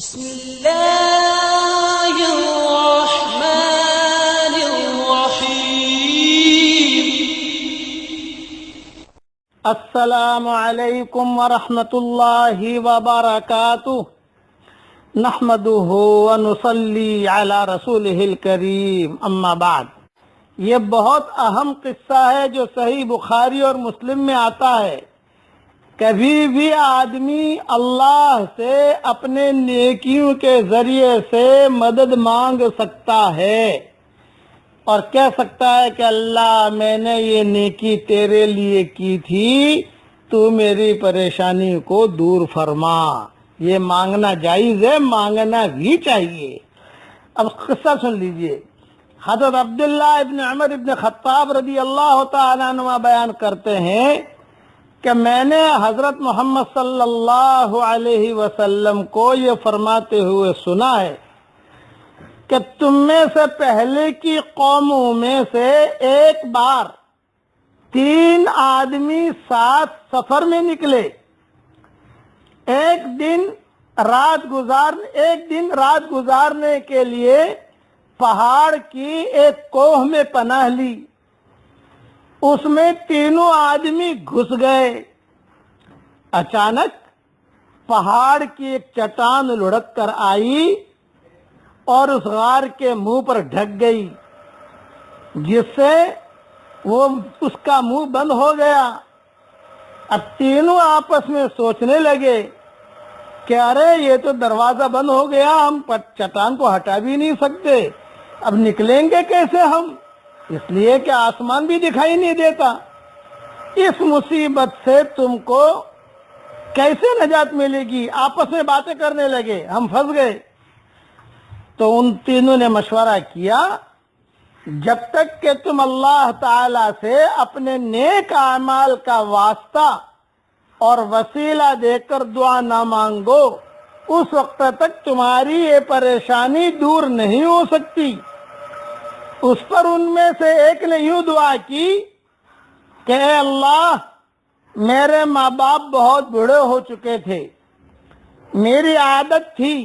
بسم الله الرحمن الرحيم. السلام علیکم ورحمۃ اللہ وبرکاتہ. نحمده ونصلی علی رسولہ الکریم. اما بعد، یہ بہت اہم قصہ ہے جو صحیح بخاری اور مسلم میں آتا ہے. کبھی بھی آدمی اللہ سے اپنے نیکیوں کے ذریعے سے مدد مانگ سکتا ہے اور کہہ سکتا ہے کہ اللہ، میں نے یہ نیکی تیرے لیے کی تھی، تو میری پریشانی کو دور فرما. یہ مانگنا جائز ہے، مانگنا بھی چاہیے. اب قصہ سن لیجئے. حضرت عبداللہ ابن عمر ابن خطاب رضی اللہ تعالیٰ عنہ بیان کرتے ہیں کہ میں نے حضرت محمد صلی اللہ علیہ وسلم کو یہ فرماتے ہوئے سنا ہے کہ تم میں سے پہلے کی قوموں میں سے ایک بار 3 آدمی ساتھ سفر میں نکلے. ایک دن رات گزارنے کے لیے پہاڑ کی ایک کوہ میں پناہ لی. اس میں تینوں آدمی گھس گئے. اچانک پہاڑ کی ایک چٹان لڑک کر آئی اور اس غار کے منہ پر ڈھک گئی، جس سے اس کا منہ بند ہو گیا. اب تینوں آپس میں سوچنے لگے کہ ارے یہ تو دروازہ بند ہو گیا، ہم چٹان کو ہٹا بھی نہیں سکتے، اب نکلیں گے کیسے ہم؟ اس لیے کہ آسمان بھی دکھائی نہیں دیتا. اس مصیبت سے تم کو کیسے نجات ملے گی؟ آپس میں باتیں کرنے لگے، ہم پھنس گئے. تو ان تینوں نے مشورہ کیا، جب تک کہ تم اللہ تعالی سے اپنے نیک اعمال کا واسطہ اور وسیلہ دے کر دعا نہ مانگو، اس وقت تک تمہاری یہ پریشانی دور نہیں ہو سکتی. اس پر ان میں سے ایک نے یوں دعا کی کہ اے اللہ، میرے ماں باپ بہت بوڑھے ہو چکے تھے. میری عادت تھی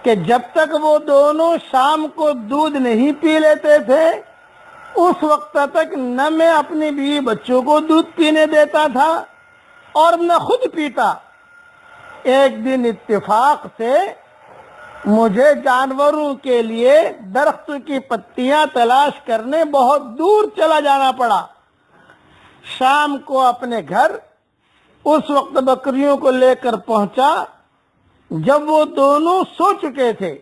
کہ جب تک وہ دونوں شام کو دودھ نہیں پی لیتے تھے، اس وقت تک نہ میں اپنی بیوی بچوں کو دودھ پینے دیتا تھا اور نہ خود پیتا. ایک دن اتفاق سے مجھے جانوروں کے لیے درخت کی پتیاں تلاش کرنے بہت دور چلا جانا پڑا. شام کو اپنے گھر اس وقت بکریوں کو لے کر پہنچا جب وہ دونوں سو چکے تھے.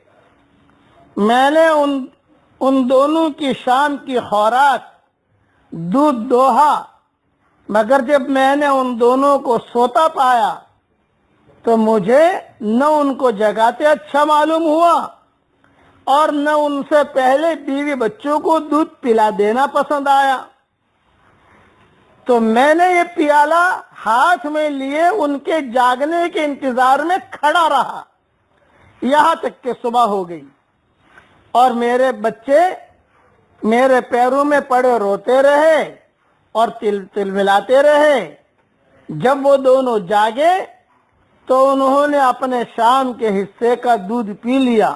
میں نے ان دونوں کی شام کی خوراک دودھ دوہا، مگر جب میں نے ان دونوں کو سوتا پایا تو مجھے نہ ان کو جگاتے اچھا معلوم ہوا اور نہ ان سے پہلے بیوی بچوں کو دودھ پلا دینا پسند آیا. تو میں نے یہ پیالہ ہاتھ میں لیے ان کے جاگنے کے انتظار میں کھڑا رہا یہاں تک کہ صبح ہو گئی، اور میرے بچے میرے پیروں میں پڑے روتے رہے اور تل ملاتے رہے. جب وہ دونوں جاگے تو انہوں نے اپنے شام کے حصے کا دودھ پی لیا.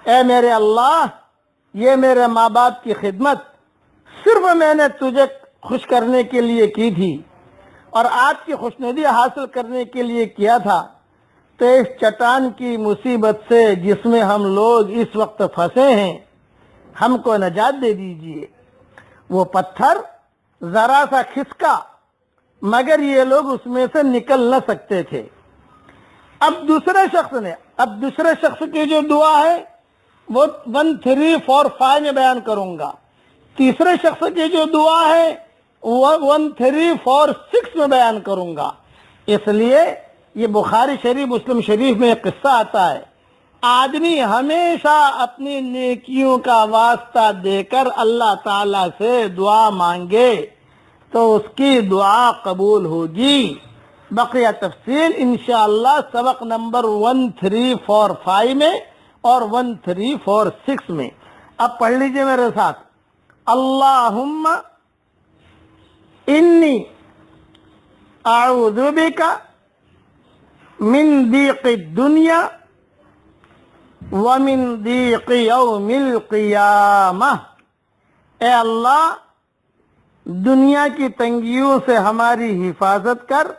اے میرے اللہ، یہ میرے ماں باپ کی خدمت صرف میں نے تجھے خوش کرنے کے لیے کی تھی اور آپ کی خوشنودی حاصل کرنے کے لیے کیا تھا. تو اس چٹان کی مصیبت سے جس میں ہم لوگ اس وقت پھنسے ہیں، ہم کو نجات دے دیجئے. وہ پتھر ذرا سا کھسکا، مگر یہ لوگ اس میں سے نکل نہ سکتے تھے. اب دوسرے شخص کی جو دعا ہے وہ 1 3 4 5 میں بیان کروں گا. تیسرے شخص کی جو دعا ہے وہ 1 3 4 6 میں بیان کروں گا. اس لیے یہ بخاری شریف مسلم شریف میں ایک قصہ آتا ہے. آدمی ہمیشہ اپنی نیکیوں کا واسطہ دے کر اللہ تعالی سے دعا مانگے تو اس کی دعا قبول ہوگی. بقیہ تفصیل انشاءاللہ سبق نمبر 1 3 4 5 میں اور 1 3 4 6 میں. اب پڑھ لیجئے میرے ساتھ. اللہم انی اعوذ بک من ضیق الدنیا ومن ضیق یوم القیامہ، اے اللہ دنیا کی تنگیوں سے ہماری حفاظت کر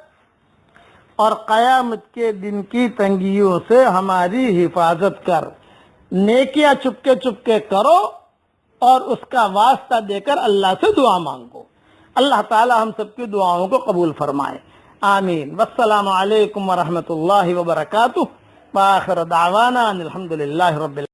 اور قیامت کے دن کی تنگیوں سے ہماری حفاظت کر۔ نیکیاں چپکے چپکے کرو اور اس کا واسطہ دے کر اللہ سے دعا مانگو۔ اللہ تعالی ہم سب کی دعاؤں کو قبول فرمائے، آمین۔ والسلام علیکم ورحمۃ اللہ وبرکاتہ، وآخر دعوانا ان الحمد للہ رب العالمین۔